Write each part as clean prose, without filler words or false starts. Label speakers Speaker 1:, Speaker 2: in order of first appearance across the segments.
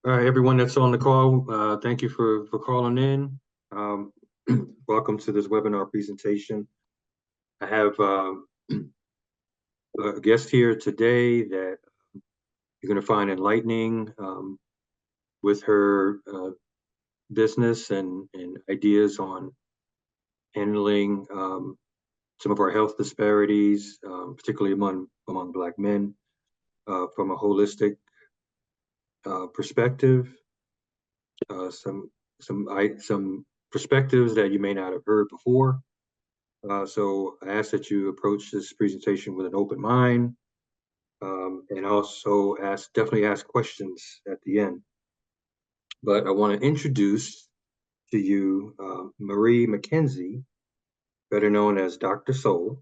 Speaker 1: All right, everyone that's on the call, thank you for calling in. Welcome to this webinar presentation. I have a guest here today that you're going to find enlightening with her business and ideas on handling some of our health disparities, particularly among Black men, from a holistic perspective. Some perspectives that you may not have heard before. So I ask that you approach this presentation with an open mind, and also definitely ask questions at the end. But I want to introduce to you Marie McKenzie, better known as Dr. Soul.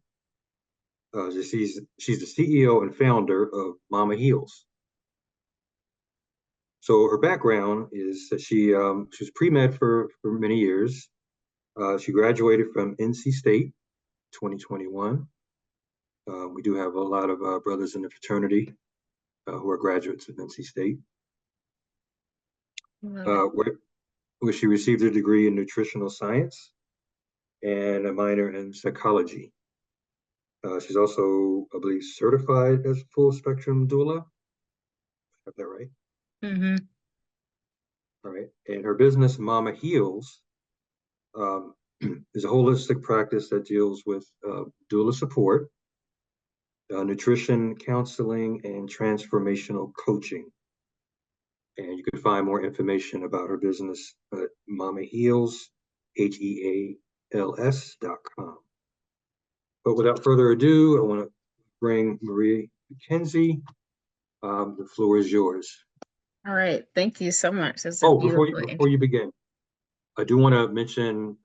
Speaker 1: She's the CEO and founder of Mama Heals. So her background is that she was pre-med for many years. She graduated from NC State 2021. We do have a lot of brothers in the fraternity who are graduates of NC State, where she received a degree in nutritional science and a minor in psychology. She's also, I believe, certified as full spectrum doula. Have that right?
Speaker 2: Mm-hmm.
Speaker 1: All right. And her business, Mama Heals, is a holistic practice that deals with doula support, nutrition, counseling, and transformational coaching. And you can find more information about her business at Mama Heals, HEALS.com. But without further ado, I want to bring Marie McKenzie. The floor is yours.
Speaker 2: All right. Thank you so much. That's
Speaker 1: before you begin, I do want to mention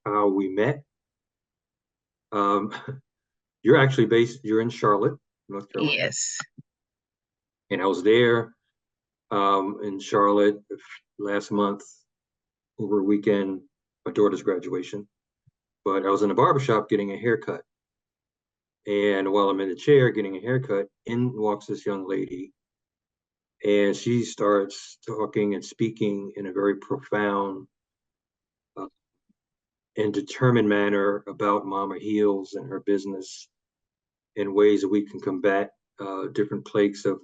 Speaker 1: how we met. You're in Charlotte, North Carolina.
Speaker 2: Yes.
Speaker 1: And I was there in Charlotte last month over a weekend, my daughter's graduation. But I was in a barbershop getting a haircut. And while I'm in the chair getting a haircut, in walks this young lady. And she starts talking and speaking in a very profound and determined manner about Mama Heals and her business in ways that we can combat different plagues of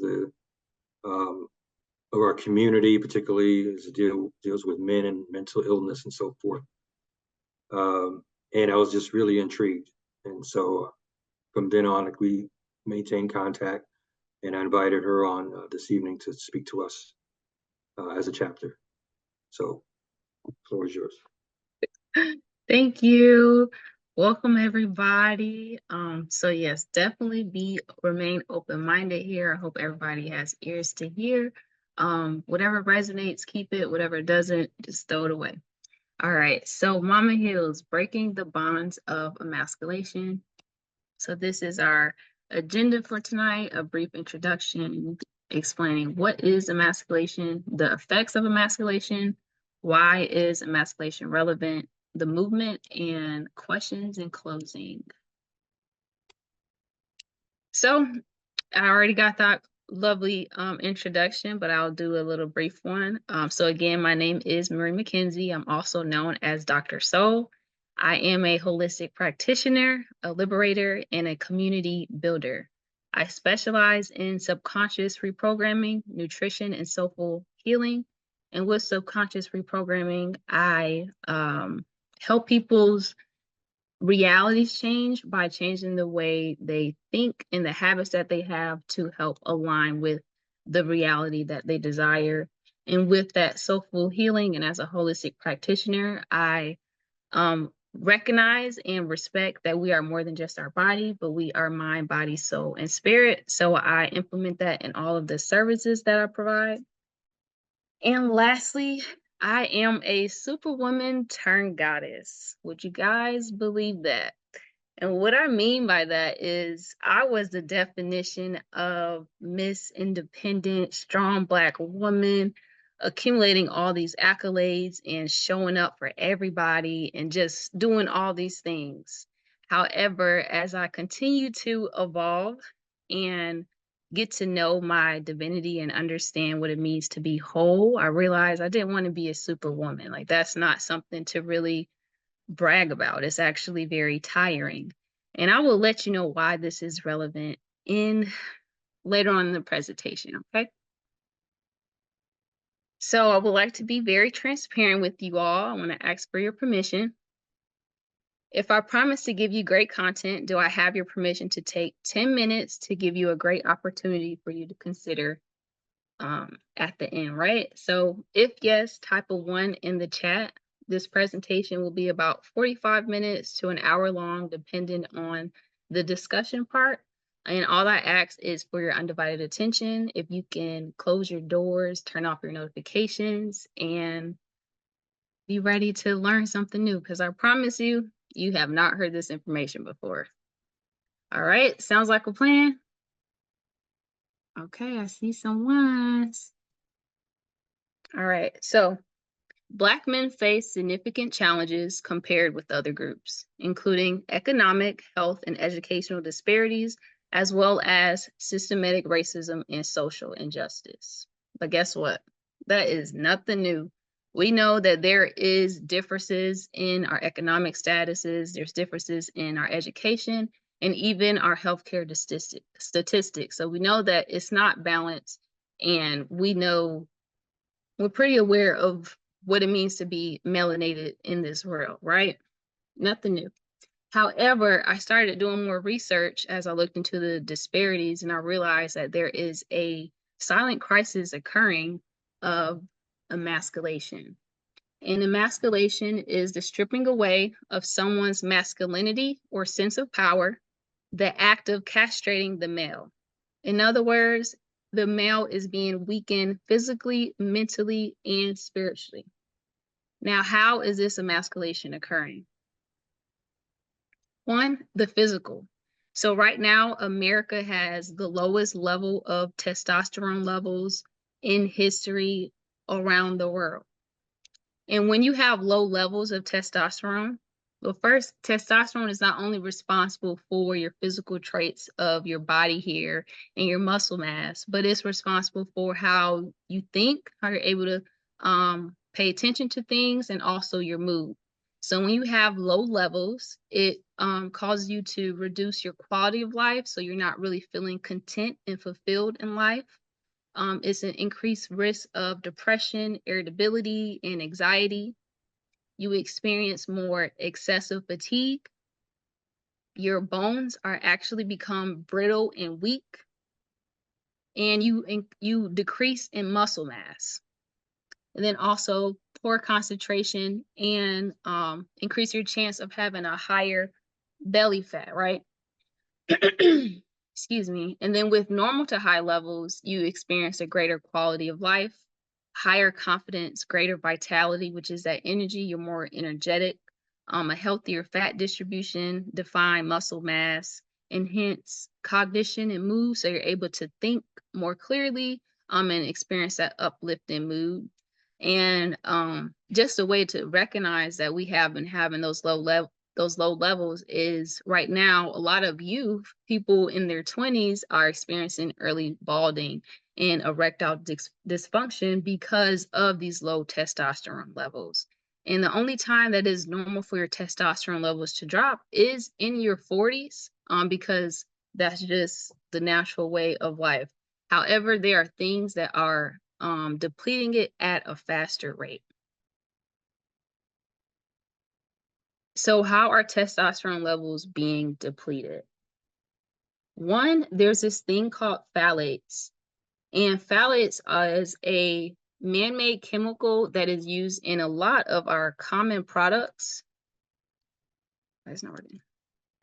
Speaker 1: our community, particularly as it deals with men and mental illness and so forth. And I was just really intrigued. And so from then on, we maintained contact, and I invited her on this evening to speak to us as a chapter. So the floor is yours.
Speaker 2: Thank you. Welcome, everybody. So yes, definitely remain open-minded here. I hope everybody has ears to hear. Whatever resonates, keep it. Whatever doesn't, just throw it away. All right. So Mama Heals, breaking the bonds of emasculation. So this is our agenda for tonight, a brief introduction explaining what is emasculation, the effects of emasculation, why is emasculation relevant, the movement, and questions in closing. So I already got that lovely introduction, but I'll do a little brief one. So again, my name is Marie McKenzie. I'm also known as Dr. Soul. I am a holistic practitioner, a liberator, and a community builder. I specialize in subconscious reprogramming, nutrition, and soulful healing. And with subconscious reprogramming, I help people's realities change by changing the way they think and the habits that they have to help align with the reality that they desire. And with that soulful healing, and as a holistic practitioner, I recognize and respect that we are more than just our body, but we are mind, body, soul, and spirit. So I implement that in all of the services that I provide. And lastly, I am a superwoman turned goddess. Would you guys believe that? And what I mean by that is I was the definition of Miss Independent, strong Black woman, accumulating all these accolades and showing up for everybody and just doing all these things. However, as I continue to evolve and get to know my divinity and understand what it means to be whole, I realized I didn't want to be a superwoman. Like, that's not something to really brag about. It's actually very tiring. And I will let you know why this is relevant in later on in the presentation, okay? So I would like to be very transparent with you all. I want to ask for your permission. If I promise to give you great content, do I have your permission to take 10 minutes to give you a great opportunity for you to consider at the end, right? So if yes, type a 1 in the chat. This presentation will be about 45 minutes to an hour long, depending on the discussion part. And all I ask is for your undivided attention. If you can close your doors, turn off your notifications, and be ready to learn something new, because I promise you, you have not heard this information before. All right, sounds like a plan? Okay, I see some ones. All right, so Black men face significant challenges compared with other groups, including economic, health, and educational disparities, as well as systematic racism and social injustice. But guess what? That is nothing new. We know that there is differences in our economic statuses, there's differences in our education, and even our healthcare statistics. So we know that it's not balanced, and we're pretty aware of what it means to be melanated in this world, right? Nothing new. However, I started doing more research as I looked into the disparities, and I realized that there is a silent crisis occurring of emasculation. And emasculation is the stripping away of someone's masculinity or sense of power, the act of castrating the male. In other words, the male is being weakened physically, mentally, and spiritually. Now, how is this emasculation occurring? One, the physical. So right now, America has the lowest level of testosterone levels in history around the world. And when you have low levels of testosterone, well, first, testosterone is not only responsible for your physical traits of your body hair and your muscle mass, but it's responsible for how you think, how you're able to pay attention to things, and also your mood. So when you have low levels, it causes you to reduce your quality of life. So you're not really feeling content and fulfilled in life. It's an increased risk of depression, irritability, and anxiety. You experience more excessive fatigue. Your bones are actually become brittle and weak, and you decrease in muscle mass. And then also poor concentration and increase your chance of having a higher belly fat, right? Excuse me. And then with normal to high levels, you experience a greater quality of life, higher confidence, greater vitality, which is that energy, you're more energetic, a healthier fat distribution, defined muscle mass, enhance cognition and mood. So you're able to think more clearly and experience that uplifting mood. And just a way to recognize that we have been having those low levels is right now a lot of youth, people in their 20s, are experiencing early balding and erectile dysfunction because of these low testosterone levels. And the only time that is normal for your testosterone levels to drop is in your 40s, because that's just the natural way of life. However, there are things that are depleting it at a faster rate. So how are testosterone levels being depleted? One, there's this thing called phthalates. And phthalates is a man-made chemical that is used in a lot of our common products. That's not working.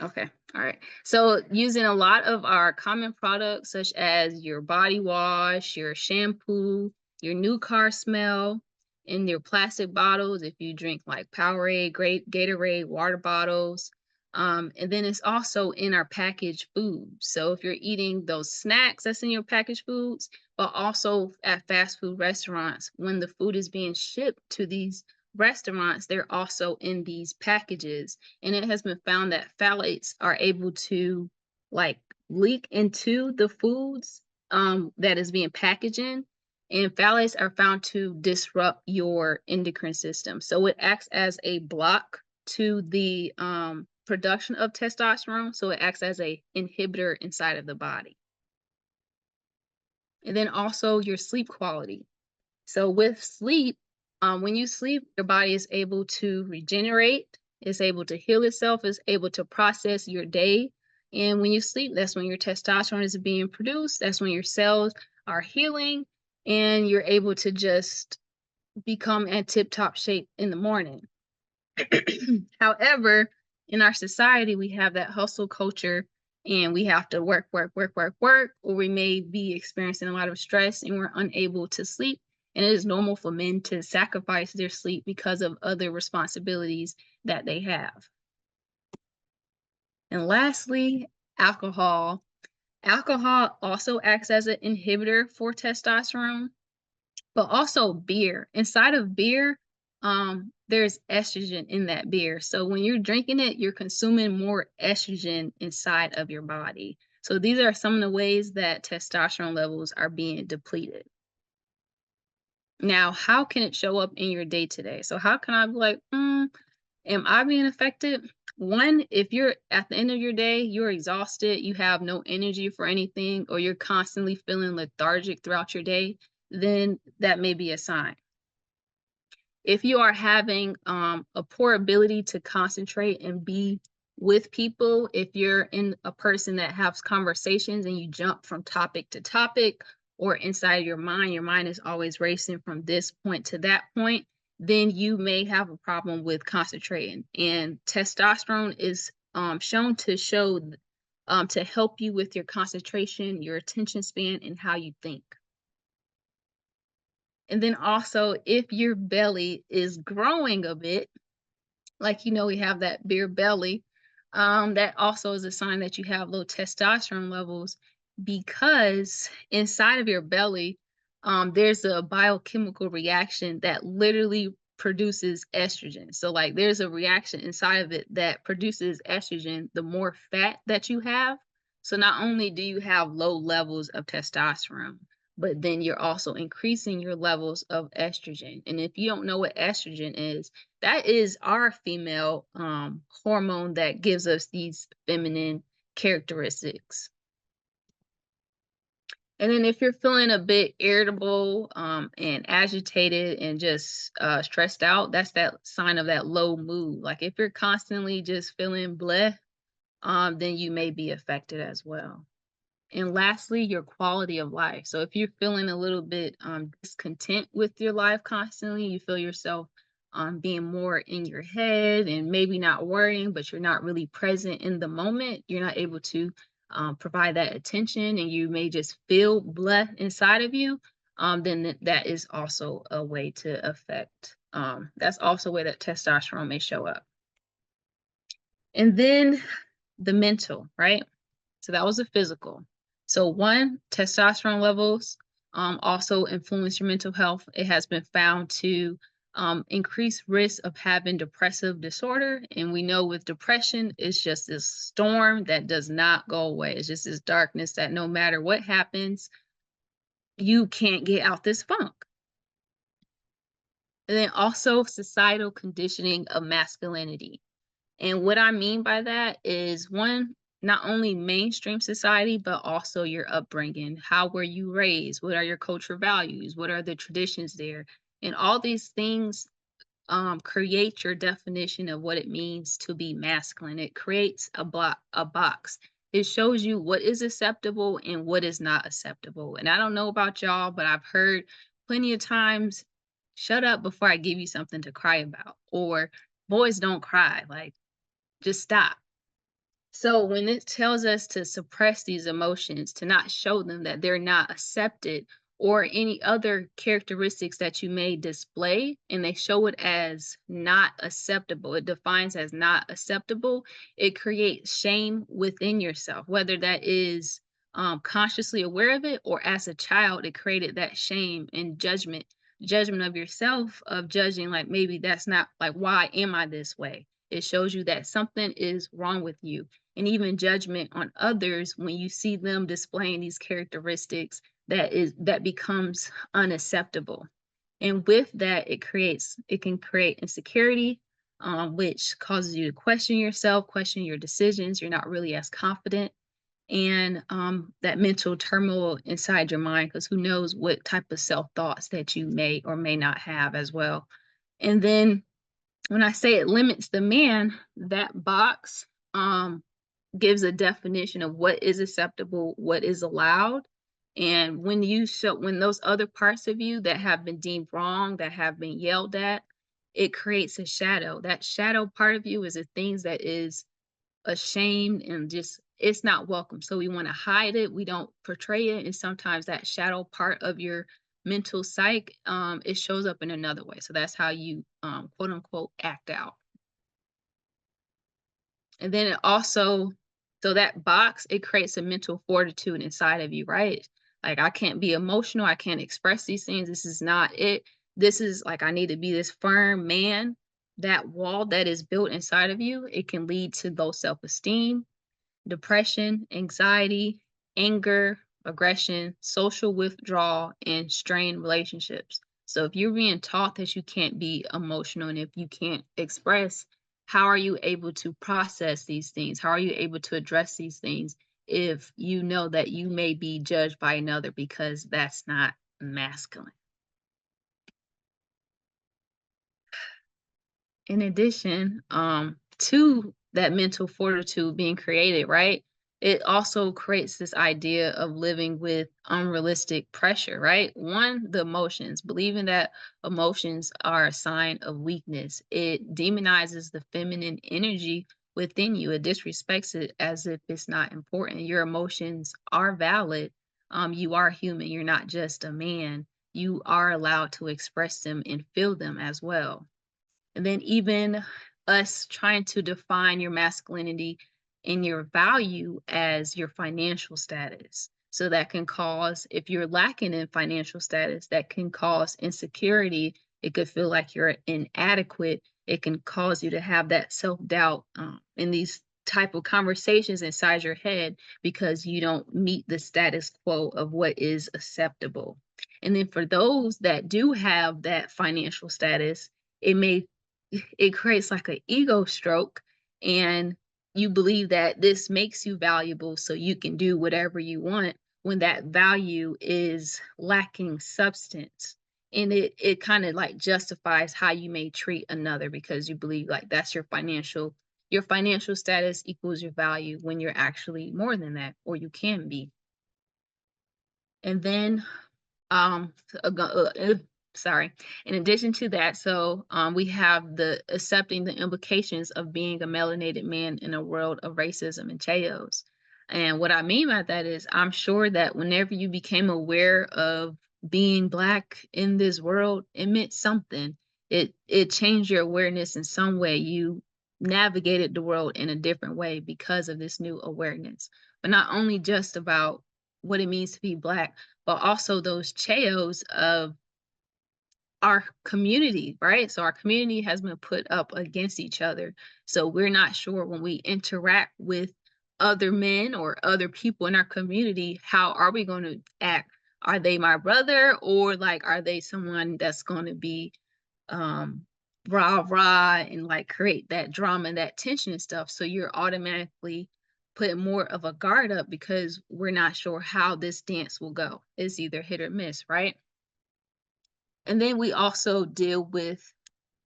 Speaker 2: Okay, all right. So using a lot of our common products, such as your body wash, your shampoo, your new car smell, in your plastic bottles, if you drink like Powerade, great Gatorade, water bottles. And then it's also in our packaged foods. So if you're eating those snacks that's in your packaged foods, but also at fast food restaurants, when the food is being shipped to these restaurants, they're also in these packages. And it has been found that phthalates are able to like leak into the foods that is being packaged in. And phthalates are found to disrupt your endocrine system. So it acts as a block to the production of testosterone. So it acts as a inhibitor inside of the body. And then also your sleep quality. So with sleep, when you sleep, your body is able to regenerate, it's able to heal itself, is able to process your day. And when you sleep, that's when your testosterone is being produced. That's when your cells are healing, and you're able to just become in tip-top shape in the morning. However, in our society, we have that hustle culture and we have to work, work, work, work, work, or we may be experiencing a lot of stress and we're unable to sleep. And it is normal for men to sacrifice their sleep because of other responsibilities that they have. And lastly, alcohol. Alcohol also acts as an inhibitor for testosterone, but also beer. Inside of beer, there's estrogen in that beer. So when you're drinking it, you're consuming more estrogen inside of your body. So these are some of the ways that testosterone levels are being depleted. Now, how can it show up in your day to day? So how can I be like, am I being affected? One, if you're at the end of your day, you're exhausted, you have no energy for anything, or you're constantly feeling lethargic throughout your day, then that may be a sign. If you are having a poor ability to concentrate and be with people, if you're in a person that has conversations and you jump from topic to topic, or inside your mind is always racing from this point to that point, then you may have a problem with concentrating. And testosterone is shown to help you with your concentration, your attention span, and how you think. And then also, if your belly is growing a bit, like we have that beer belly, that also is a sign that you have low testosterone levels, because inside of your belly, there's a biochemical reaction that literally produces estrogen. So, like, there's a reaction inside of it that produces estrogen the more fat that you have. So, not only do you have low levels of testosterone, but then you're also increasing your levels of estrogen. And if you don't know what estrogen is, that is our female hormone that gives us these feminine characteristics. And then if you're feeling a bit irritable and agitated and just stressed out, that's that sign of that low mood. Like if you're constantly just feeling bleh, then you may be affected as well. And lastly, your quality of life. So if you're feeling a little bit discontent with your life constantly, you feel yourself being more in your head and maybe not worrying, but you're not really present in the moment. You're not able to provide that attention, and you may just feel blah inside of you. Then that is also a way to affect. That's also a way that testosterone may show up. And then the mental, right? So that was the physical. So one, testosterone levels also influence your mental health. It has been found to increase risk of having depressive disorder. And we know with depression, it's just this storm that does not go away. It's just this darkness that no matter what happens, you can't get out this funk. And then also societal conditioning of masculinity. And what I mean by that is, one, not only mainstream society, but also your upbringing. How were you raised? What are your cultural values? What are the traditions there? And all these things create your definition of what it means to be masculine. It creates a box. It shows you what is acceptable and what is not acceptable. And I don't know about y'all, but I've heard plenty of times, shut up before I give you something to cry about, or boys don't cry. Like, just stop. So when it tells us to suppress these emotions, to not show them that they're not accepted, or any other characteristics that you may display, and they show it as not acceptable, it defines as not acceptable, it creates shame within yourself, whether that is consciously aware of it, or as a child, it created that shame and judgment of yourself, of judging like, maybe that's not, like, why am I this way? It shows you that something is wrong with you. And even judgment on others when you see them displaying these characteristics that becomes unacceptable. And with that, it can create insecurity, which causes you to question yourself, question your decisions. You're not really as confident, and that mental turmoil inside your mind, because who knows what type of self thoughts that you may or may not have as well. And then when I say it limits the man, that box gives a definition of what is acceptable, what is allowed. And when those other parts of you that have been deemed wrong, that have been yelled at, it creates a shadow. That shadow part of you is the things that is ashamed and just it's not welcome. So we want to hide it. We don't portray it. And sometimes that shadow part of your mental psyche, it shows up in another way. So that's how you quote unquote act out. And then it also, so that box, it creates a mental fortitude inside of you, right? Like I can't be emotional, I can't express these things. This is not it. This is like I need to be this firm man. That wall that is built inside of you, it can lead to low self-esteem, depression, anxiety, anger, aggression, social withdrawal, and strained relationships. So if you're being taught that you can't be emotional and if you can't express, how are you able to process these things? How are you able to address these things if you know that you may be judged by another because that's not masculine? In addition, to that mental fortitude being created, right? It also creates this idea of living with unrealistic pressure, right? One, the emotions, believing that emotions are a sign of weakness. It demonizes the feminine energy within you. It disrespects it as if it's not important. Your emotions are valid. You are human. You're not just a man. You are allowed to express them and feel them as well. And then even us trying to define your masculinity and your value as your financial status. So that can cause, if you're lacking in financial status, that can cause insecurity. It could feel like you're inadequate. It can cause you to have that self-doubt in these type of conversations inside your head because you don't meet the status quo of what is acceptable. And then for those that do have that financial status, it may it creates like an ego stroke, and you believe that this makes you valuable so you can do whatever you want when that value is lacking substance. And it kind of like justifies how you may treat another because you believe like that's your financial status equals your value when you're actually more than that, or you can be. And then um, sorry. In addition to that, so we have the accepting the implications of being a melanated man in a world of racism and chaos. And what I mean by that is, I'm sure that whenever you became aware of being Black in this world, it meant something. It changed your awareness in some way. You navigated the world in a different way because of this new awareness. But not only just about what it means to be Black, but also those chaos of our community, right? So our community has been put up against each other. So we're not sure when we interact with other men or other people in our community, how are we going to act? Are they my brother, or like are they someone that's going to be um rah rah and like create that drama and that tension and stuff? So you're automatically putting more of a guard up because we're not sure how this dance will go. It's either hit or miss, right? And then we also deal with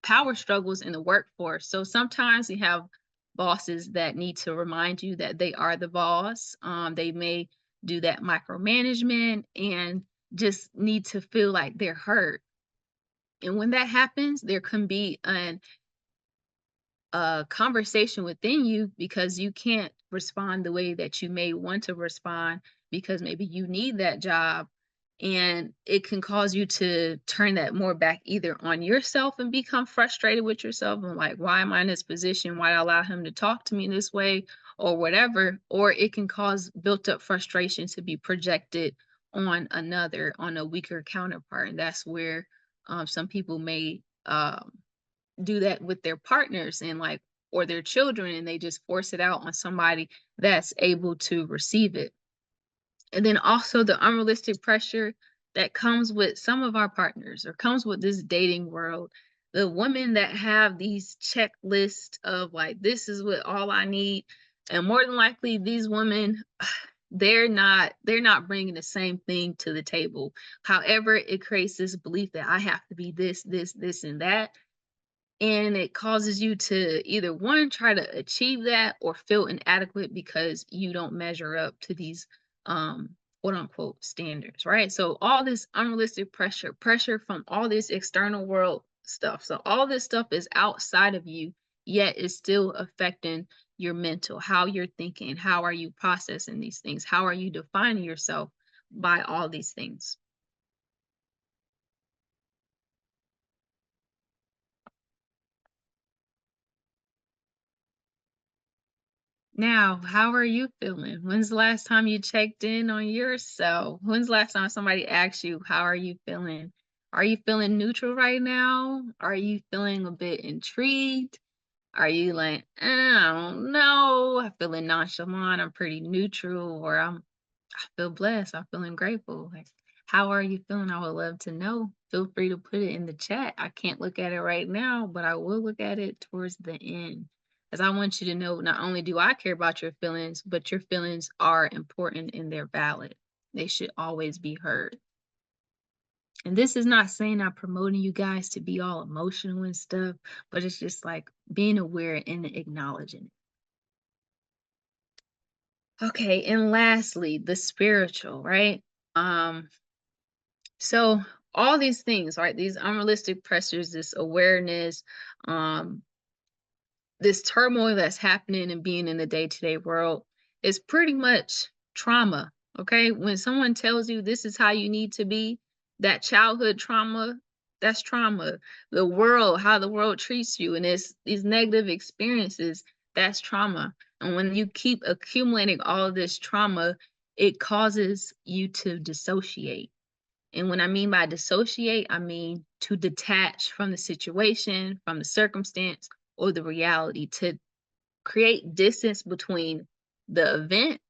Speaker 2: power struggles in the workforce. So sometimes you have bosses that need to remind you that they are the boss. They may do that micromanagement and just need to feel like they're heard. And when that happens, there can be a conversation within you because you can't respond the way that you may want to respond because maybe you need that job, and it can cause you to turn that more back either on yourself and become frustrated with yourself and like, why am I in this position, why did I allow him to talk to me this way or whatever, or it can cause built up frustration to be projected on another, on a weaker counterpart. And that's where some people may do that with their partners and like, or their children, and they just force it out on somebody that's able to receive it. And then also the unrealistic pressure that comes with some of our partners or comes with this dating world. The women that have these checklists of like, this is what all I need. And more than likely, these women, they're not bringing the same thing to the table. However, it creates this belief that I have to be this, and that, and it causes you to either one try to achieve that or feel inadequate because you don't measure up to these quote unquote standards, right? So all this unrealistic pressure from all this external world stuff, so all this stuff is outside of you, yet it's still affecting your mental, how you're thinking, how are you processing these things, how are you defining yourself by all these things. Now, how are you feeling? When's the last time you checked in on yourself? When's the last time somebody asked you, how are you feeling? Are you feeling neutral right now? Are you feeling a bit intrigued? Are you like, I don't know, I'm feeling nonchalant, I'm pretty neutral, or I feel blessed, I'm feeling grateful. Like, how are you feeling? I would love to know. Feel free to put it in the chat. I can't look at it right now, but I will look at it towards the end. Because I want you to know not only do I care about your feelings, but your feelings are important and they're valid. They should always be heard. And this is not saying I'm promoting you guys to be all emotional and stuff, but it's just like being aware and acknowledging it. Okay, and lastly, the spiritual, right? Um, so all these things, right? These unrealistic pressures, this awareness, um, this turmoil that's happening and being in the day-to-day world is pretty much trauma. Okay, when someone tells you this is how you need to be, that childhood trauma, that's trauma. The world, how the world treats you, and it's these negative experiences, that's trauma. And when you keep accumulating all of this trauma, it causes you to dissociate. And when I mean by dissociate, I mean to detach from the situation, from the circumstance, or the reality, to create distance between the event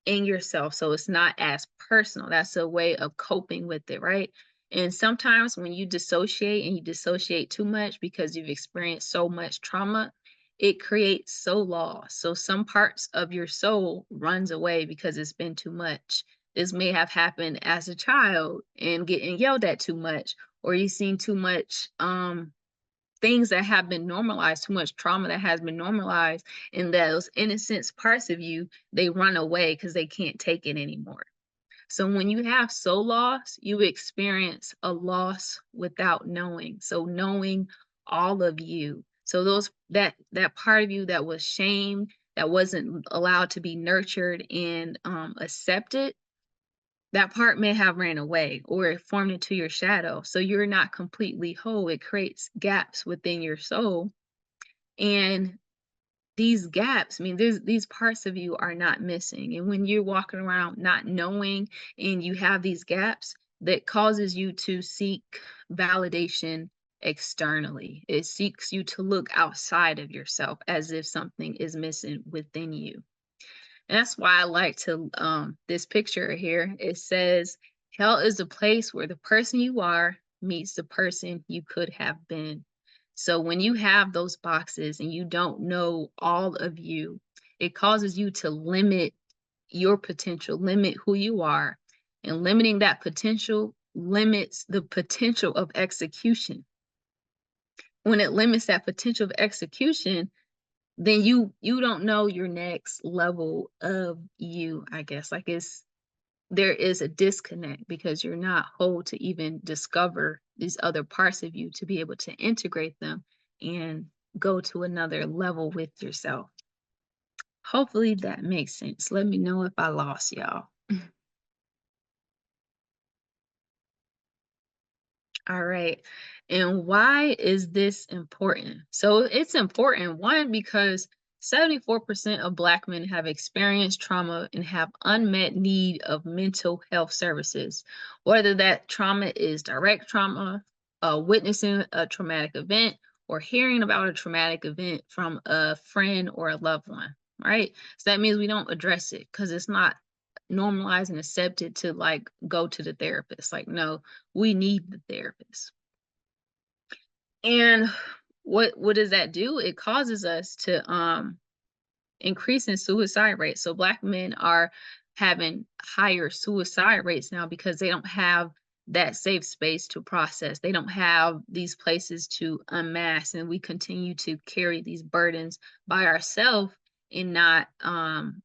Speaker 2: and yourself. So it's not as personal. That's a way of coping with it, right? And sometimes when you dissociate and you dissociate too much because you've experienced so much trauma, it creates soul loss. So some parts of your soul runs away because it's been too much. This may have happened as a child and getting yelled at too much, or you've seen too much things that have been normalized, too much trauma that has been normalized, and those innocent parts of you, they run away because they can't take it anymore. So when you have soul loss, you experience a loss without knowing. So knowing all of you. So those that part of you that was shamed, that wasn't allowed to be nurtured and accepted, that part may have ran away or it formed into your shadow. So you're not completely whole. It creates gaps within your soul. And these gaps, I mean, these parts of you are not missing. And when you're walking around not knowing and you have these gaps, that causes you to seek validation externally. It seeks you to look outside of yourself as if something is missing within you. And that's why I like to this picture here. It says, hell is the place where the person you are meets the person you could have been. So when you have those boxes and you don't know all of you, it causes you to limit your potential, limit who you are. And limiting that potential limits the potential of execution. When it limits that potential of execution, then you don't know your next level of you, I guess. Like it's there is a disconnect because you're not whole to even discover these other parts of you to be able to integrate them and go to another level with yourself. Hopefully that makes sense. Let me know if I lost y'all. All right. And why is this important? So it's important, one, because 74% of Black men have experienced trauma and have unmet need of mental health services, whether that trauma is direct trauma, witnessing a traumatic event, or hearing about a traumatic event from a friend or a loved one, right? So that means we don't address it because it's not normalized and accepted to like go to the therapist. Like, no, we need the therapist. And what does that do? It causes us to increase in suicide rates. So Black men are having higher suicide rates now because they don't have that safe space to process. They don't have these places to unmask, and we continue to carry these burdens by ourselves and not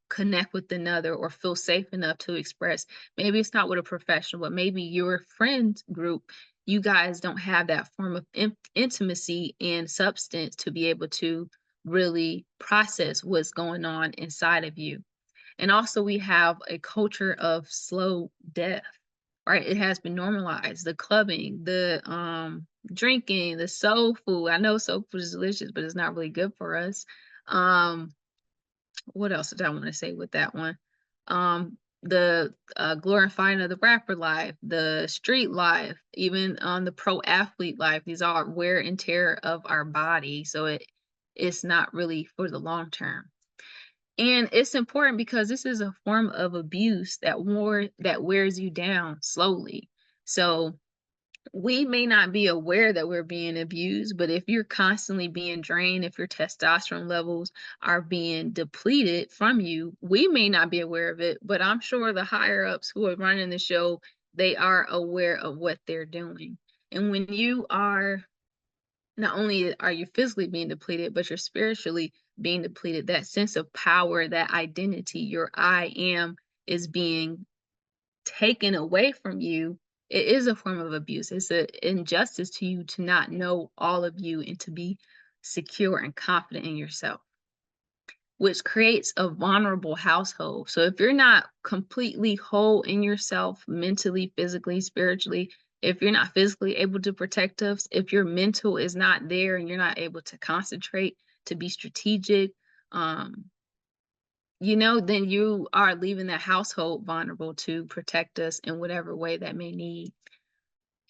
Speaker 2: connect with another or feel safe enough to express. Maybe it's not with a professional, but maybe your friends group, you guys don't have that form of intimacy and substance to be able to really process what's going on inside of you. And also, we have a culture of slow death, right? It has been normalized. The clubbing, the drinking, the soul food. I know soul food is delicious, but it's not really good for us. Um, what else did I want to say with that one? The glorifying of the rapper life, the street life, even on the pro athlete life. These are wear and tear of our body. So it's not really for the long term. And it's important because this is a form of abuse that wears you down slowly. So we may not be aware that we're being abused, but if you're constantly being drained, if your testosterone levels are being depleted from you, we may not be aware of it, but I'm sure the higher ups who are running the show, they are aware of what they're doing. And when you are not only are you physically being depleted, but you're spiritually being depleted, that sense of power, that identity, your I am is being taken away from you. It is a form of abuse. It's an injustice to you to not know all of you and to be secure and confident in yourself, which creates a vulnerable household. So if you're not completely whole in yourself, mentally, physically, spiritually, if you're not physically able to protect us, if your mental is not there and you're not able to concentrate, to be strategic, um, then you are leaving that household vulnerable to protect us in whatever way that may need.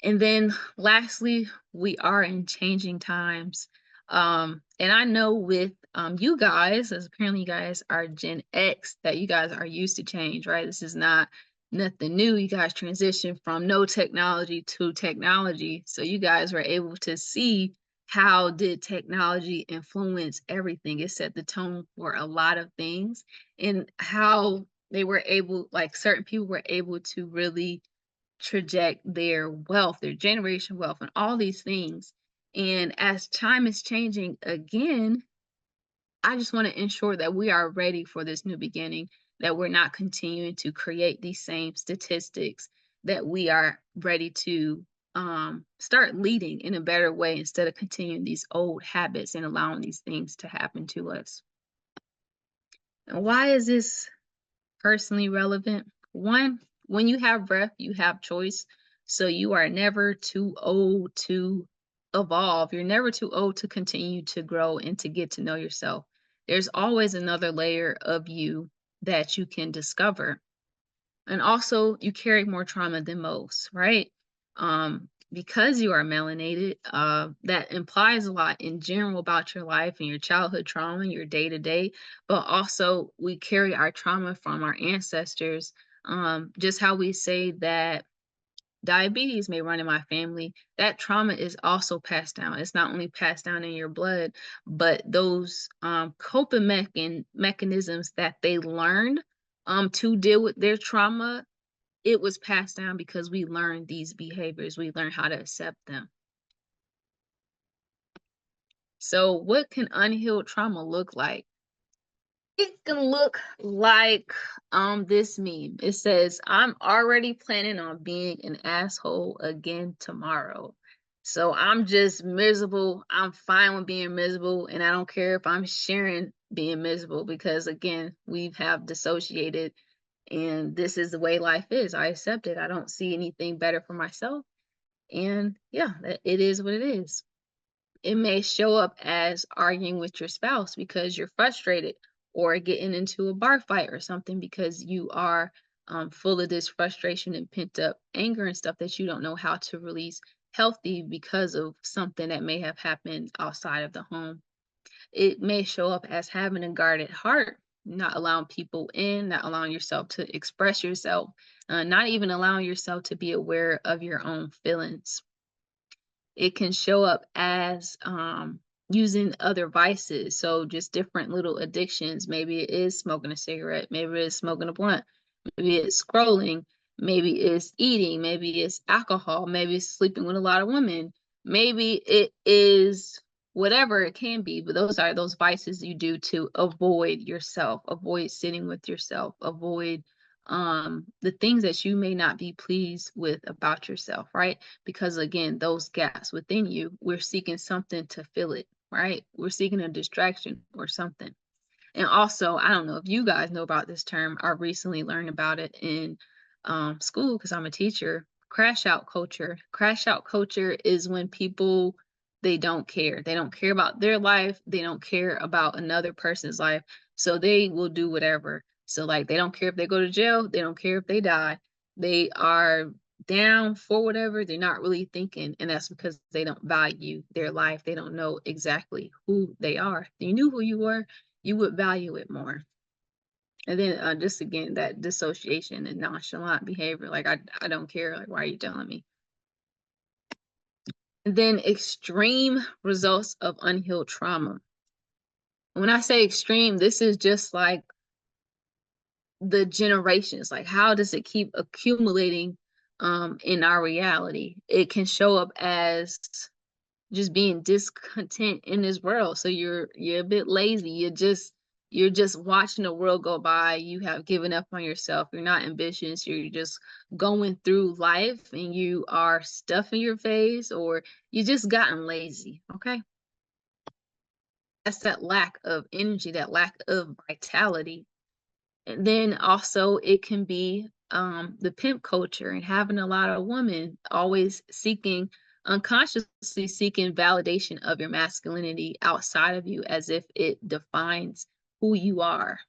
Speaker 2: And then lastly, we are in changing times. And I know with you guys, as apparently you guys are Gen X, that you guys are used to change, right? This is not nothing new. You guys transition from no technology to technology. So you guys were able to see how did technology influence everything. It set the tone for a lot of things and how they were able, like certain people were able to really traject their wealth, their generation wealth, and all these things. And as time is changing again, I just want to ensure that we are ready for this new beginning, that we're not continuing to create these same statistics, that we are ready to start leading in a better way instead of continuing these old habits and allowing these things to happen to us. And why is this personally relevant? One, when you have breath, you have choice. So you are never too old to evolve. You're never too old to continue to grow and to get to know yourself. There's always another layer of you that you can discover. And also, you carry more trauma than most, right? Because you are melanated, that implies a lot in general about your life and your childhood trauma, your day to day. But also, we carry our trauma from our ancestors. Just how we say that diabetes may run in my family, that trauma is also passed down. It's not only passed down in your blood, but those coping mechanisms that they learned to deal with their trauma, it was passed down because we learned these behaviors. We learned how to accept them. So, what can unhealed trauma look like? It can look like this meme. It says, "I'm already planning on being an asshole again tomorrow." So I'm just miserable. I'm fine with being miserable, and I don't care if I'm sharing being miserable because again, we have dissociated and this is the way life is. I accept it. I don't see anything better for myself. And yeah, it is what it is. It may show up as arguing with your spouse because you're frustrated, or getting into a bar fight or something because you are full of this frustration and pent up anger and stuff that you don't know how to release. healthy because of something that may have happened outside of the home. It may show up as having a guarded heart, not allowing people in, not allowing yourself to express yourself, not even allowing yourself to be aware of your own feelings. It can show up as using other vices. So just different little addictions. Maybe it is smoking a cigarette, maybe it's smoking a blunt, maybe it's scrolling, maybe it's eating, maybe it's alcohol, maybe it's sleeping with a lot of women, maybe it is whatever it can be. But those are those vices you do to avoid yourself, avoid sitting with yourself, avoid the things that you may not be pleased with about yourself, right? Because again, those gaps within you, we're seeking something to fill it, right? We're seeking a distraction or something. And also, I don't know if you guys know about this term. I recently learned about it in school because I'm a teacher. Crash out culture. Crash out culture is when people, they don't care. They don't care about their life. They don't care about another person's life. So they will do whatever. So like they don't care if they go to jail. They don't care if they die. They are down for whatever. They're not really thinking, and that's because they don't value their life. They don't know exactly who they are. If you knew who you were, you would value it more. And then just again, that dissociation and nonchalant behavior, like I don't care, like why are you telling me? And then extreme results of unhealed trauma. When I say extreme, this is just like the generations. Like how does it keep accumulating in our reality? It can show up as just being discontent in this world. So you're a bit lazy. You're just watching the world go by. You have given up on yourself. You're not ambitious. You're just going through life and you are stuffing your face or you just gotten lazy. Okay. That's that lack of energy, that lack of vitality. And then also it can be the pimp culture and having a lot of women always seeking, unconsciously seeking validation of your masculinity outside of you as if it defines who you are.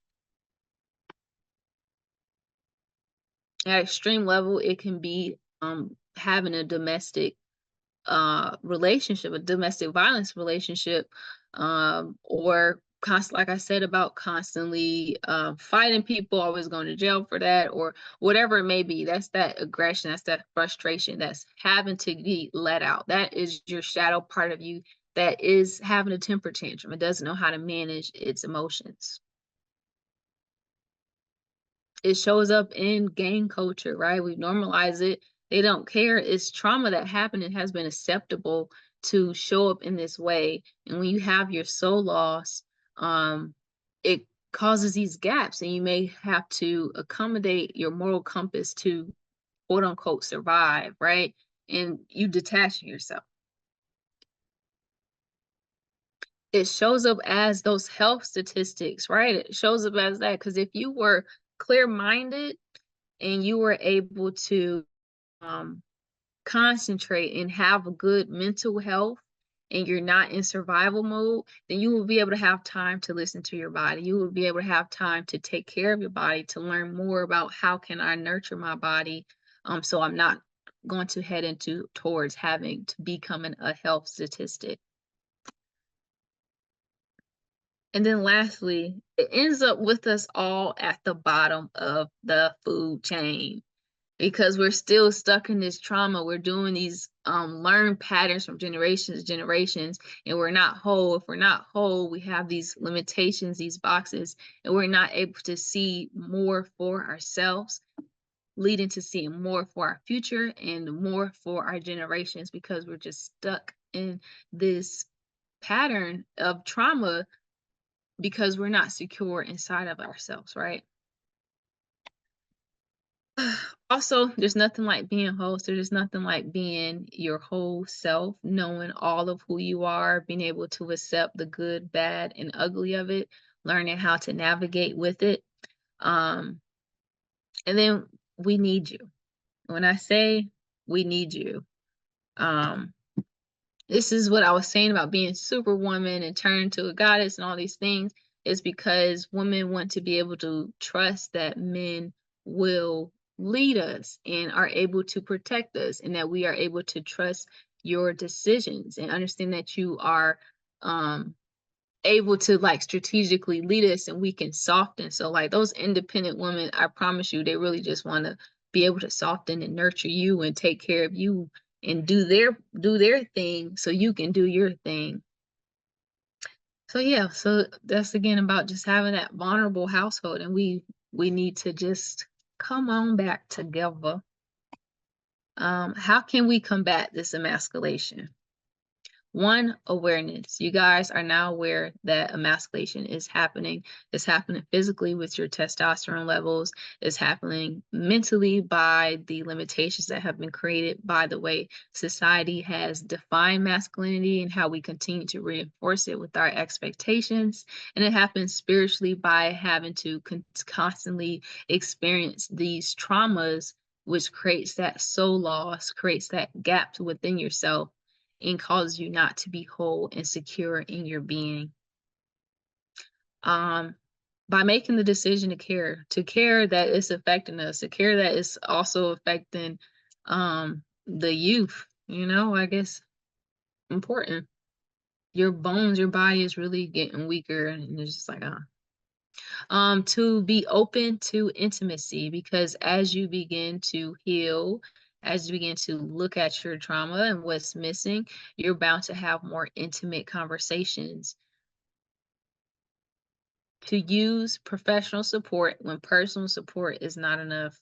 Speaker 2: At extreme level, it can be having a domestic relationship, a domestic violence relationship, or like I said about constantly fighting people, always going to jail for that, or whatever it may be. That's that aggression, that's that frustration, that's having to be let out. That is your shadow part of you that is having a temper tantrum. It doesn't know how to manage its emotions. It shows up in gang culture, right? We normalize it. They don't care. It's trauma that happened and has been acceptable to show up in this way. And when you have your soul loss, it causes these gaps, and you may have to accommodate your moral compass to quote unquote survive, right? And you detaching yourself. It shows up as those health statistics, right? It shows up as that because if you were clear-minded and you were able to um, concentrate and have a good mental health and you're not in survival mode, then you will be able to have time to listen to your body. You will be able to have time to take care of your body, to learn more about how can I nurture my body, so I'm not going to head into towards having to becoming a health statistic. And then lastly, it ends up with us all at the bottom of the food chain because we're still stuck in this trauma. We're doing these learned patterns from generations to generations, and we're not whole. If we're not whole, we have these limitations, these boxes, and we're not able to see more for ourselves, leading to seeing more for our future and more for our generations because we're just stuck in this pattern of trauma because we're not secure inside of ourselves, right? Also, there's nothing like being whole. So there's nothing like being your whole self, knowing all of who you are, being able to accept the good, bad, and ugly of it, learning how to navigate with it. Um, and then we need you. When I say we need you, um, this is what I was saying about being superwoman and turning to a goddess and all these things is because women want to be able to trust that men will lead us and are able to protect us and that we are able to trust your decisions and understand that you are able to like strategically lead us, and we can soften. So like those independent women, I promise you, they really just want to be able to soften and nurture you and take care of you and do their thing so you can do your thing. So yeah, so that's again about just having that vulnerable household, and we need to just come on back together. How can we combat this emasculation? One, awareness. You guys are now aware that emasculation is happening. It's happening physically with your testosterone levels. It's happening mentally by the limitations that have been created by the way society has defined masculinity and how we continue to reinforce it with our expectations. And it happens spiritually by having to constantly experience these traumas, which creates that soul loss, creates that gap within yourself and causes you not to be whole and secure in your being. By making the decision to care that it's affecting us, to care that it's also affecting the youth, I guess important. Your bones, your body is really getting weaker, and it's just like, to be open to intimacy, because as you begin to heal, as you begin to look at your trauma and what's missing, you're bound to have more intimate conversations. To use professional support when personal support is not enough.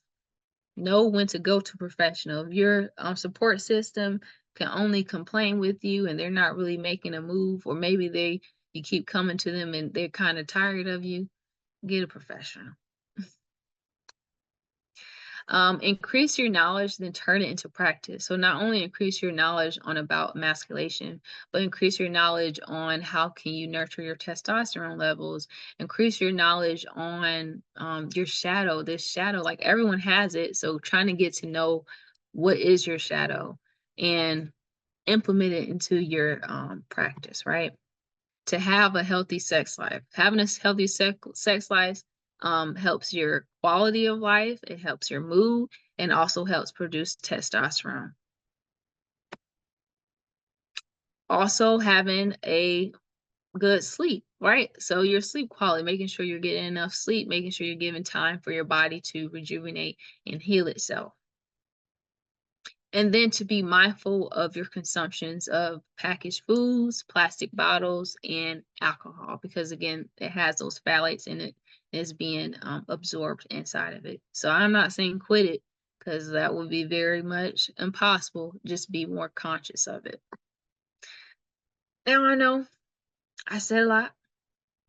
Speaker 2: Know when to go to professional. If your support system can only complain with you and they're not really making a move, or maybe you keep coming to them and they're kind of tired of you, get a professional. Increase your knowledge, then turn it into practice. So not only increase your knowledge on about emasculation, but increase your knowledge on how can you nurture your testosterone levels. Increase your knowledge on your shadow. This shadow, like everyone has it. So trying to get to know what is your shadow and implement it into your practice, right? To have a healthy sex life. Having a healthy sex life helps your quality of life, it helps your mood, and also helps produce testosterone. Also, having a good sleep, right? So, your sleep quality, making sure you're getting enough sleep, making sure you're giving time for your body to rejuvenate and heal itself. And then to be mindful of your consumptions of packaged foods, plastic bottles, and alcohol, because again, it has those phthalates in it and it's being absorbed inside of it. So I'm not saying quit it, because that would be very much impossible. Just be more conscious of it. Now I know I said a lot,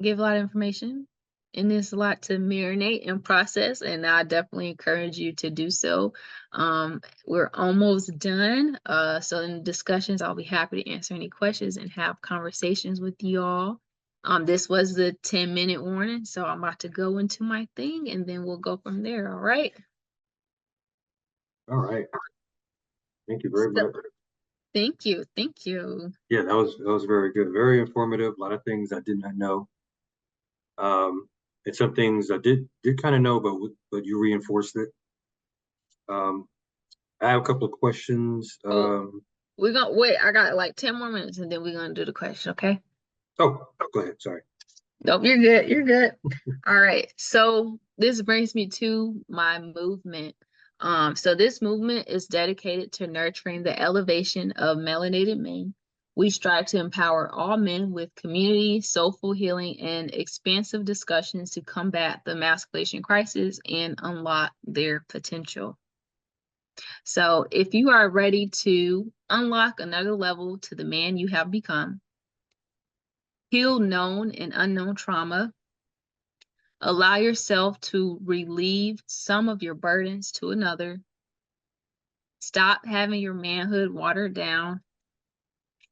Speaker 2: give a lot of information, and there's a lot to marinate and process, and I definitely encourage you to do so. We're almost done. So in discussions, I'll be happy to answer any questions and have conversations with you all. This was the 10-minute warning, so I'm about to go into my thing and then we'll go from there. All right.
Speaker 1: All right. Thank you very much.
Speaker 2: Thank you. Thank you.
Speaker 1: Yeah, that was very good, very informative. A lot of things I did not know, and some things I did kind of know, but you reinforced it. I have a couple of questions.
Speaker 2: Oh, we're gonna wait. I got like 10 more minutes and then we're gonna do the question, okay?
Speaker 1: Oh, go ahead. Sorry.
Speaker 2: Nope, you're good. You're good. All right. So this brings me to my movement. So this movement is dedicated to nurturing the elevation of melanated men. We strive to empower all men with community, soulful healing, and expansive discussions to combat the emasculation crisis and unlock their potential. So if you are ready to unlock another level to the man you have become, heal known and unknown trauma, allow yourself to relieve some of your burdens to another, stop having your manhood watered down,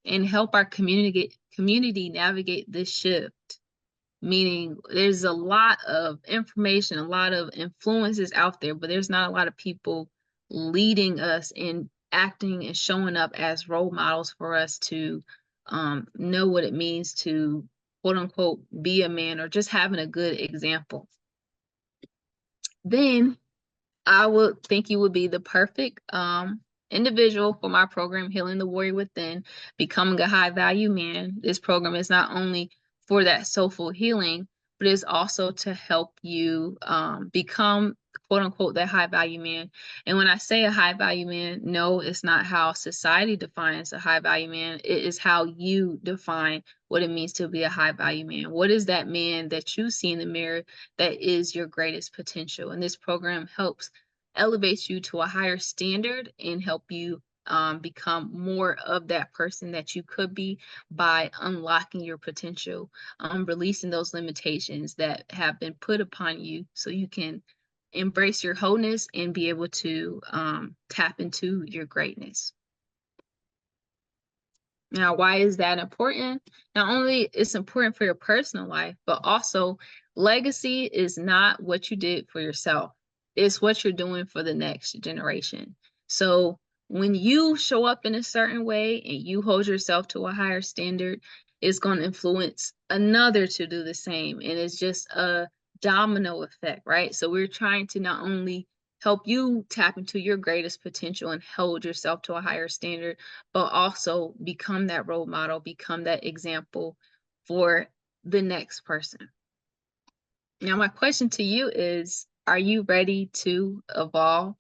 Speaker 2: and help our community navigate this shift. Meaning there's a lot of information, a lot of influences out there, but there's not a lot of people leading us and acting and showing up as role models for us to know what it means to quote unquote be a man, or just having a good example. Then I would think you would be the perfect individual for my program, Healing the Warrior Within, Becoming a High Value Man. This program is not only for that soulful healing, but it's also to help you become, quote unquote, that high value man. And when I say a high value man, no, it's not how society defines a high value man. It is how you define what it means to be a high value man. What is that man that you see in the mirror that is your greatest potential? And this program helps elevate you to a higher standard and help you become more of that person that you could be by unlocking your potential, releasing those limitations that have been put upon you so you can embrace your wholeness and be able to tap into your greatness. Now, why is that important? Not only it's important for your personal life, but also legacy is not what you did for yourself. It's what you're doing for the next generation. So when you show up in a certain way and you hold yourself to a higher standard, it's going to influence another to do the same. And it's just a domino effect, right? So we're trying to not only help you tap into your greatest potential and hold yourself to a higher standard, but also become that role model, become that example for the next person. Now, my question to you is, are you ready to evolve?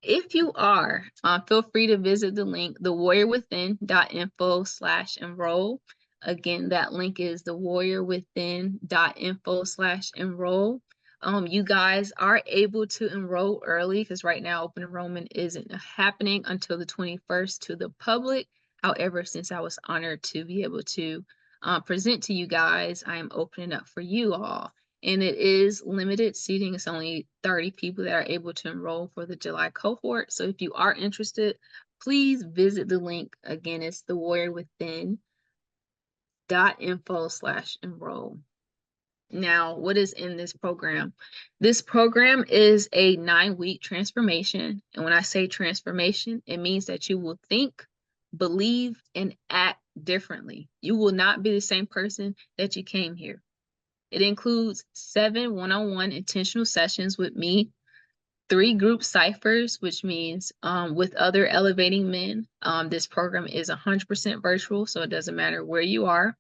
Speaker 2: If you are, feel free to visit the link, thewarriorwithin.info/enroll. Again, that link is thewarriorwithin.info/enroll. You guys are able to enroll early because right now open enrollment isn't happening until the 21st to the public. However, since I was honored to be able to present to you guys, I am opening up for you all. And it is limited seating. It's only 30 people that are able to enroll for the July cohort. So if you are interested, please visit the link. Again, it's thewarriorwithin.info/enroll. Now, what is in this program? This program is a 9-week transformation. And when I say transformation, it means that you will think, believe, and act differently. You will not be the same person that you came here. It includes 7 one-on-one intentional sessions with me, 3 group ciphers, which means with other elevating men. This program is 100% virtual, so it doesn't matter where you are.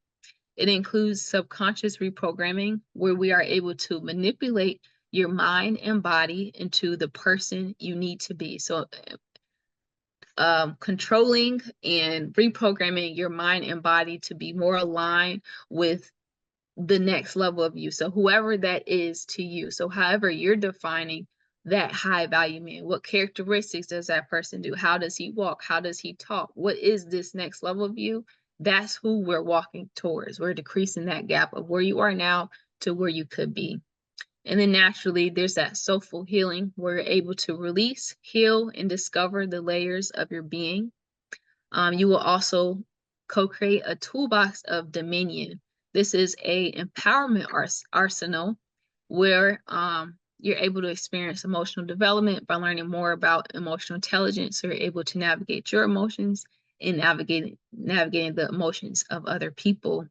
Speaker 2: It includes subconscious reprogramming, where we are able to manipulate your mind and body into the person you need to be. So controlling and reprogramming your mind and body to be more aligned with the next level of you. So whoever that is to you. So however you're defining that high value man, what characteristics does that person do? How does he walk? How does he talk? What is this next level of you? That's who we're walking towards. We're decreasing that gap of where you are now to where you could be. And then naturally, there's that soulful healing where you're able to release, heal, and discover the layers of your being. You will also co-create a toolbox of dominion. This is a empowerment arsenal where you're able to experience emotional development by learning more about emotional intelligence. So you're able to navigate your emotions and navigating the emotions of other people.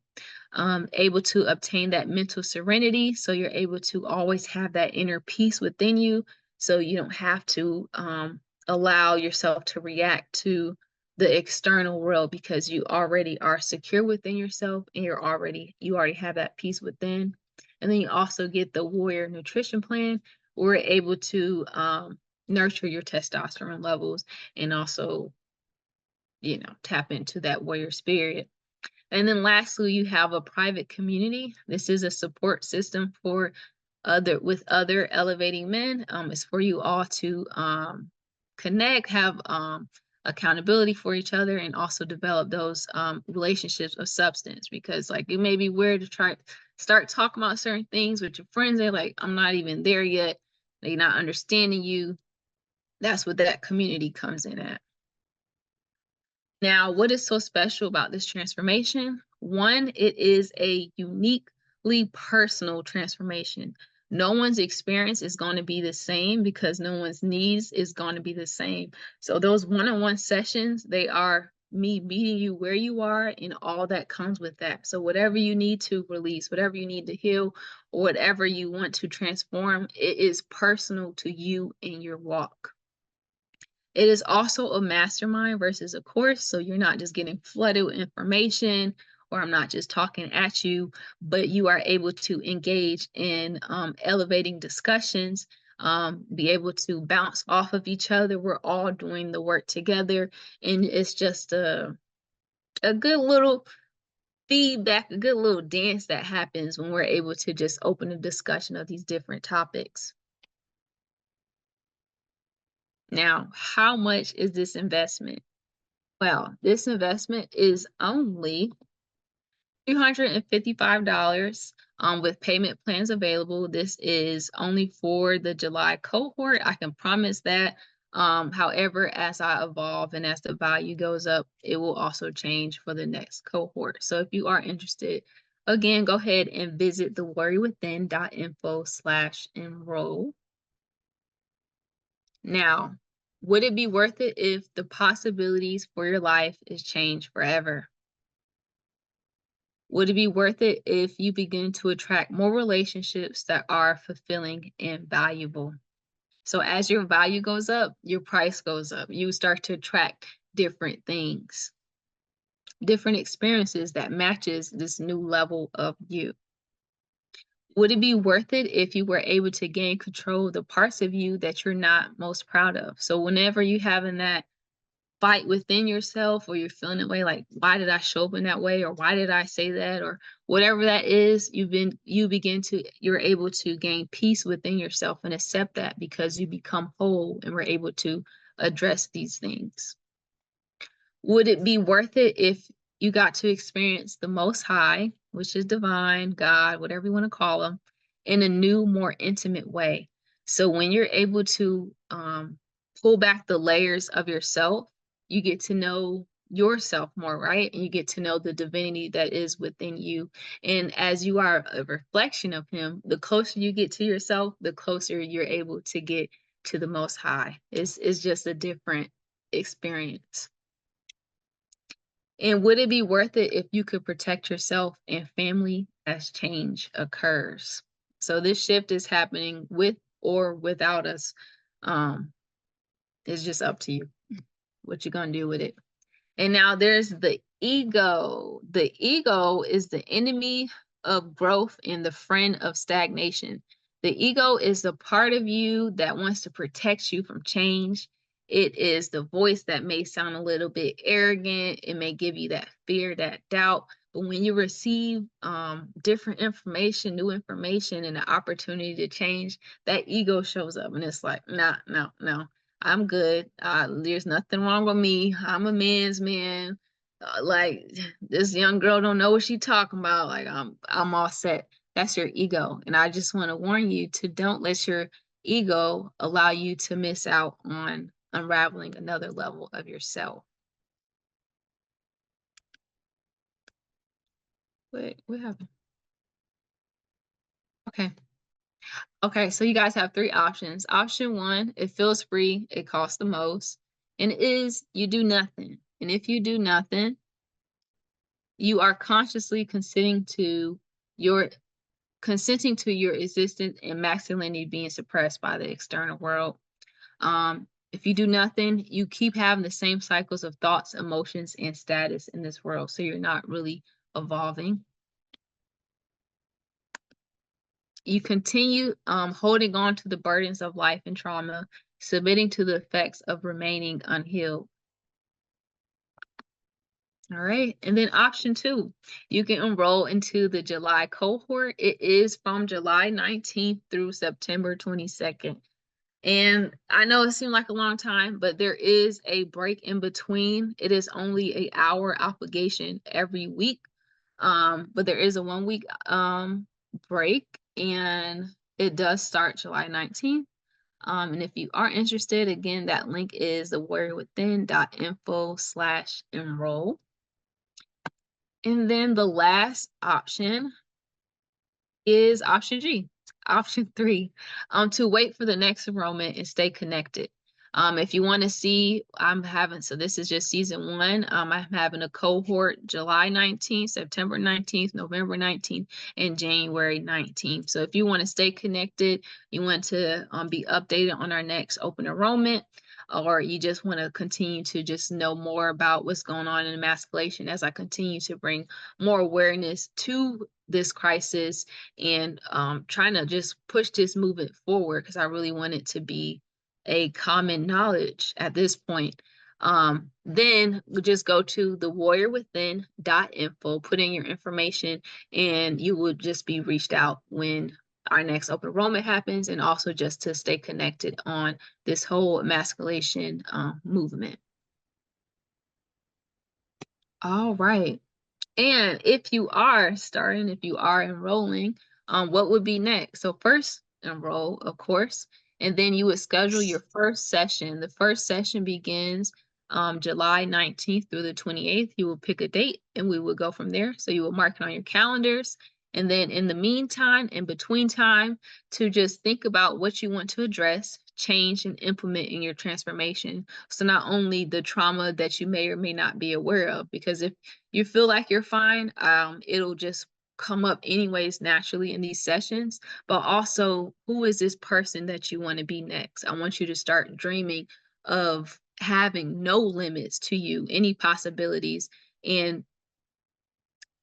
Speaker 2: Able to obtain that mental serenity. So you're able to always have that inner peace within you. So you don't have to allow yourself to react to the external world because you already are secure within yourself and you already have that peace within. And then you also get the warrior nutrition plan. We're able to nurture your testosterone levels and also, tap into that warrior spirit. And then lastly, you have a private community. This is a support system for other elevating men. It's for you all to connect, have accountability for each other, and also develop those relationships of substance. Because like it may be weird to start talking about certain things with your friends. They're like, I'm not even there yet. They're not understanding you. That's what that community comes in at. Now, what is so special about this transformation? One, it is a uniquely personal transformation. No one's experience is going to be the same because no one's needs is going to be the same. So those one-on-one sessions, they are me meeting you where you are and all that comes with that. So whatever you need to release, whatever you need to heal, or whatever you want to transform, it is personal to you and your walk. It is also a mastermind versus a course. So you're not just getting flooded with information, or I'm not just talking at you, but you are able to engage in elevating discussions, be able to bounce off of each other. We're all doing the work together. And it's just a good little feedback, a good little dance that happens when we're able to just open a discussion of these different topics. Now, how much is this investment? Well, this investment is only $255 with payment plans available. This is only for the July cohort. I can promise that. However, as I evolve and as the value goes up, it will also change for the next cohort. So if you are interested, again, go ahead and visit thewarriorwithin.info/enroll. Now, would it be worth it if the possibilities for your life is changed forever? Would it be worth it if you begin to attract more relationships that are fulfilling and valuable? So as your value goes up, your price goes up. You start to attract different things, different experiences that matches this new level of you. Would it be worth it if you were able to gain control of the parts of you that you're not most proud of? So whenever you having that fight within yourself, or you're feeling that way, like, why did I show up in that way, or why did I say that, or whatever that is, you're able to gain peace within yourself and accept that, because you become whole and we're able to address these things. Would it be worth it if you got to experience the Most High, which is divine, God, whatever you want to call them, in a new, more intimate way? So when you're able to pull back the layers of yourself, you get to know yourself more, right? And you get to know the divinity that is within you. And as you are a reflection of Him, the closer you get to yourself, the closer you're able to get to the Most High. It's just a different experience. And would it be worth it if you could protect yourself and family as change occurs? So this shift is happening with or without us. It's just up to you what you're going to do with it. And now there's the ego. The ego is the enemy of growth and the friend of stagnation. The ego is the part of you that wants to protect you from change. It is the voice that may sound a little bit arrogant. It may give you that fear, that doubt. But when you receive different information, new information, and the opportunity to change, that ego shows up and it's like, nah, no, no. I'm good. There's nothing wrong with me. I'm a man's man. Like, this young girl don't know what she talking about. Like, I'm all set. That's your ego. And I just want to warn you to don't let your ego allow you to miss out on unraveling another level of yourself. Wait, what happened? Okay. Okay, so you guys have three options. Option one, it feels free, it costs the most, and it is you do nothing. And if you do nothing, you are consciously consenting to your existence and masculinity being suppressed by the external world. If you do nothing, you keep having the same cycles of thoughts, emotions, and status in this world. So you're not really evolving. You continue holding on to the burdens of life and trauma, submitting to the effects of remaining unhealed. All right. And then option two, you can enroll into the July cohort. It is from July 19th through September 22nd. And I know it seemed like a long time, but there is a break in between. It is only an hour obligation every week. But there is a 1 week break, and it does start July 19th. And if you are interested, again, that link is thewarriorwithin.info/enroll. And then the last option is option G, option 3, to wait for the next enrollment and stay connected. If you want to see, so this is just season 1. I'm having a cohort July 19th, September 19th, November 19th, and January 19th. So if you want to stay connected, you want to be updated on our next open enrollment, or you just want to continue to just know more about what's going on in emasculation as I continue to bring more awareness to this crisis and trying to just push this movement forward, because I really want it to be a common knowledge at this point. Then we just go to the warriorwithin.info, put in your information, and you will just be reached out when our next open enrollment happens, and also just to stay connected on this whole emasculation movement. All right. And if you are enrolling, what would be next? So first enroll, of course, and then you would schedule your first session. The first session begins July 19th through the 28th. You will pick a date and we will go from there. So you will mark it on your calendars. And then in the meantime, in between time, to just think about what you want to address, change, and implement in your transformation. So not only the trauma that you may or may not be aware of, because if you feel like you're fine, it'll just come up anyways naturally in these sessions. But also, who is this person that you want to be next? I want you to start dreaming of having no limits to you, any possibilities, and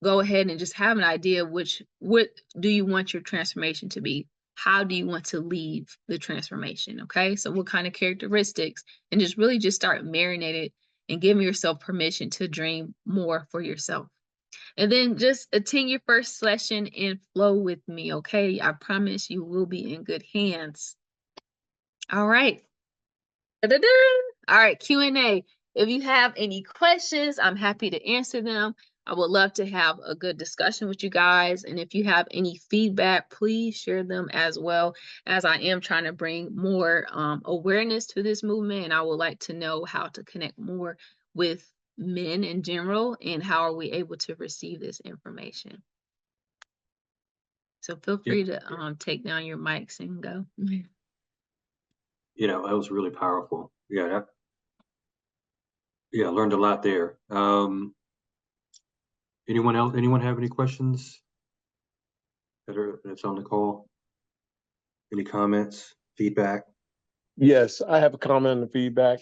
Speaker 2: go ahead and just have an idea of what do you want your transformation to be? How do you want to leave the transformation? Okay, so what kind of characteristics, and just really just start marinating and giving yourself permission to dream more for yourself. And then just attend your first session and flow with me, okay? I promise you will be in good hands. All right. Da-da-da. All right, Q&A. If you have any questions, I'm happy to answer them. I would love to have a good discussion with you guys. And if you have any feedback, please share them as well, as I am trying to bring more awareness to this movement. And I would like to know how to connect more with men in general, and how are we able to receive this information. So feel free to take down your mics and go.
Speaker 1: You know, that was really powerful. Yeah, I learned a lot there. Anyone else? Anyone have any questions that's on the call? Any comments, feedback?
Speaker 3: Yes, I have a comment and feedback.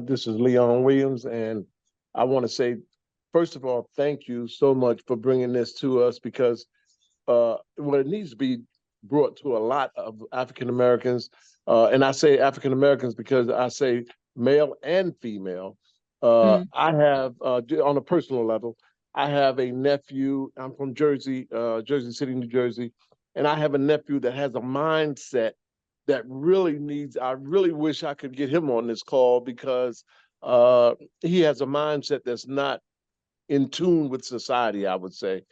Speaker 3: This is Leon Williams, and I want to say, first of all, thank you so much for bringing this to us, because it needs to be brought to a lot of African Americans, and I say African Americans because I say male and female. I have, on a personal level, I have a nephew. I'm from Jersey, Jersey City, New Jersey, and I have a nephew that has a mindset that really needs. I really wish I could get him on this call, because he has a mindset that's not in tune with society, I would say.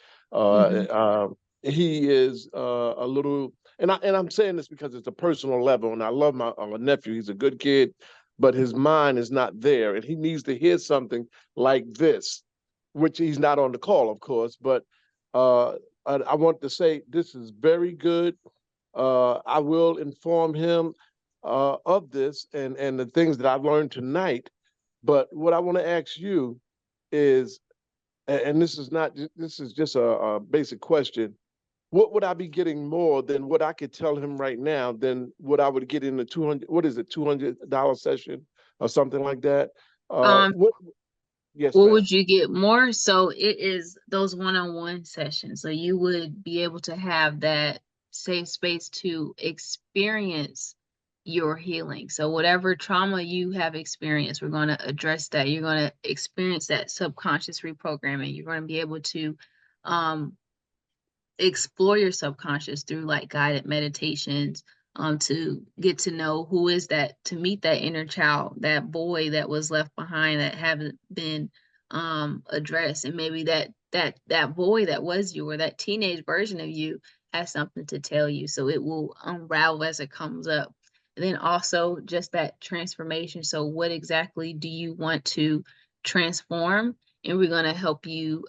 Speaker 3: He is a little, and I'm saying this because it's a personal level, and I love my nephew. He's a good kid, but his mind is not there, and he needs to hear something like this, which he's not on the call, of course. But I want to say this is very good. I will inform him of this and the things that I've learned tonight. But what I want to ask you is, and this is just a basic question. What would I be getting more than what I could tell him right now than what I would get in the $200 session or something like that? Yes,
Speaker 2: What
Speaker 3: ma'am.
Speaker 2: would you get more? So it is those one-on-one sessions. So you would be able to have that safe space to experience your healing. So whatever trauma you have experienced, we're going to address that. You're going to experience that subconscious reprogramming. You're going to be able to explore your subconscious through like guided meditations, to get to know who is that, to meet that inner child, that boy that was left behind, that haven't been addressed. And maybe that boy that was you, or that teenage version of you, has something to tell you, so it will unravel as it comes up. And then also just that transformation. So what exactly do you want to transform? And we're going to help you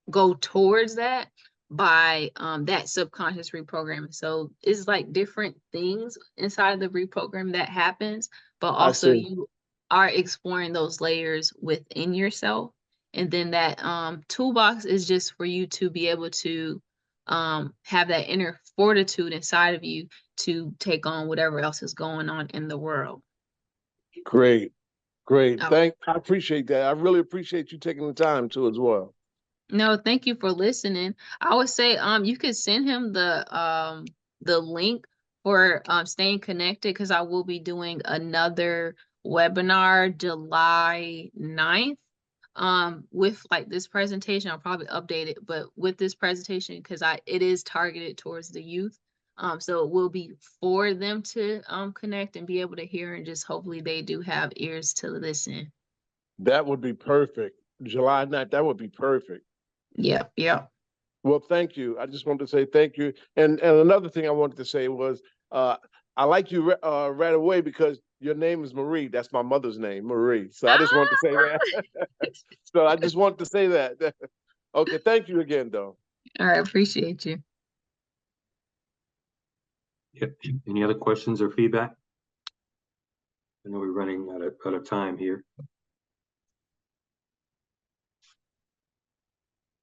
Speaker 2: go towards that. by that subconscious reprogramming. So it's like different things inside of the reprogram that happens, but
Speaker 3: I
Speaker 2: also
Speaker 3: see.
Speaker 2: you are exploring those layers within yourself. And then that toolbox is just for you to be able to have that inner fortitude inside of you to take on whatever else is going on in the world.
Speaker 3: Great. Great.
Speaker 2: Oh,
Speaker 3: I appreciate that. I really appreciate you taking the time too as well.
Speaker 2: no, thank you for listening. I would say you could send him the link for staying connected, because I will be doing another webinar July 9th with like this presentation. I'll probably update it, but with this presentation, because it is targeted towards the youth. So it will be for them to connect and be able to hear, and just hopefully they do have ears to listen.
Speaker 3: That would be perfect. July 9th, that would be perfect.
Speaker 2: Yep, yep.
Speaker 3: Well, thank you. I just wanted to say thank you. And another thing I wanted to say was I like you right away because your name is Marie. That's my mother's name, Marie. So I just wanted to say that. So I just wanted to say that. Okay, thank you again, though.
Speaker 2: All right, appreciate you.
Speaker 1: Yep. Any other questions or feedback? I know we're running out of time here.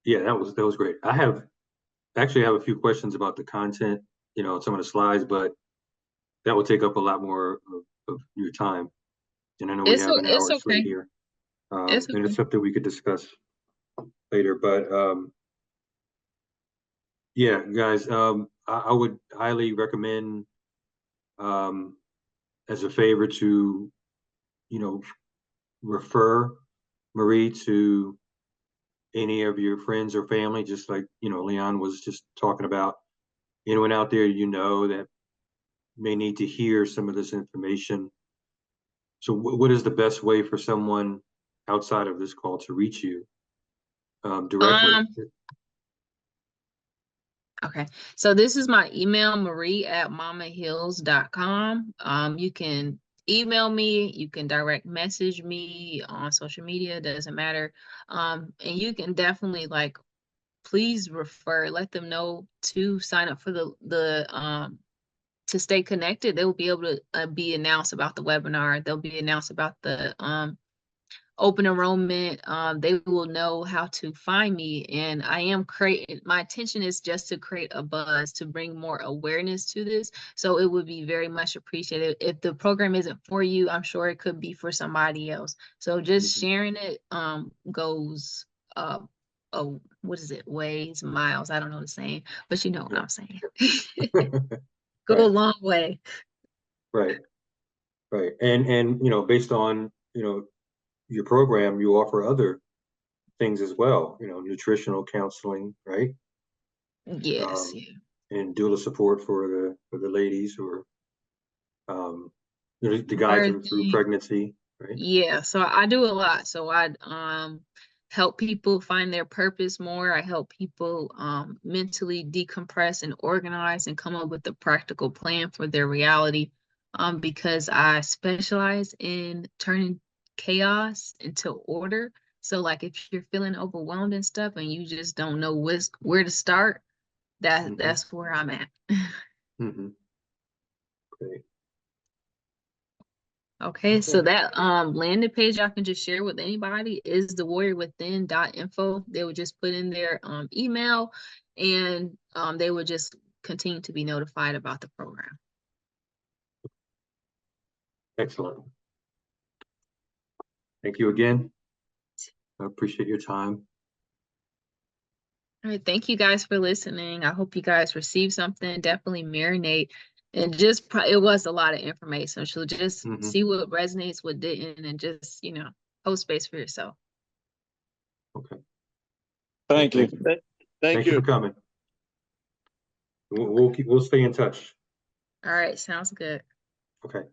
Speaker 1: Yeah, that was great. I actually have a few questions about the content, some of the slides, but that will take up a lot more of your time. And I know we have an
Speaker 2: It's
Speaker 1: hour slate
Speaker 2: okay.
Speaker 1: here,
Speaker 2: It's
Speaker 1: and it's
Speaker 2: okay.
Speaker 1: something we could discuss later. But yeah, guys, I would highly recommend, as a favor, to refer Marie to any of your friends or family, just like Leon was just talking about. Anyone out there that may need to hear some of this information. So what is the best way for someone outside of this call to reach you directly?
Speaker 2: Okay. So this is my email, marie@mamahills.com. You can email me, you can direct message me on social media, doesn't matter. And you can definitely please let them know to sign up for the to stay connected. They will be able to be announced about the webinar. They'll be announced about the open enrollment. They will know how to find me, and I am creating, my intention is just to create a buzz to bring more awareness to this. So it would be very much appreciated. If the program isn't for you, I'm sure it could be for somebody else. So just sharing it goes what is it, ways, miles, I don't know the saying, but you know what I'm saying. Go a
Speaker 1: Right,
Speaker 2: long way.
Speaker 1: right, right. And based on your program, you offer other things as well. Nutritional counseling, right?
Speaker 2: Yes.
Speaker 1: Um, and doula support for the ladies, or the guy through
Speaker 2: Birthing.
Speaker 1: pregnancy, right?
Speaker 2: Yeah, so I do a lot. So I help people find their purpose more. I help people mentally decompress and organize and come up with a practical plan for their reality. Because I specialize in turning chaos into order. So like if you're feeling overwhelmed and stuff and you just don't know where to start, that's where I'm at.
Speaker 1: Mm-hmm. Great.
Speaker 2: Okay, so that landing page I can just share with anybody is thewarriorwithin.info. They would just put in their email, and they would just continue to be notified about the program.
Speaker 1: Excellent. Thank you again. I appreciate your time.
Speaker 2: All right, thank you guys for listening. I hope you guys received something. Definitely marinate, and just it was a lot of information. So just see what resonates, what didn't, and just hold space for yourself.
Speaker 1: Okay.
Speaker 3: Thank you.
Speaker 1: Thank you for coming. We'll stay in touch.
Speaker 2: All right, sounds good.
Speaker 1: Okay.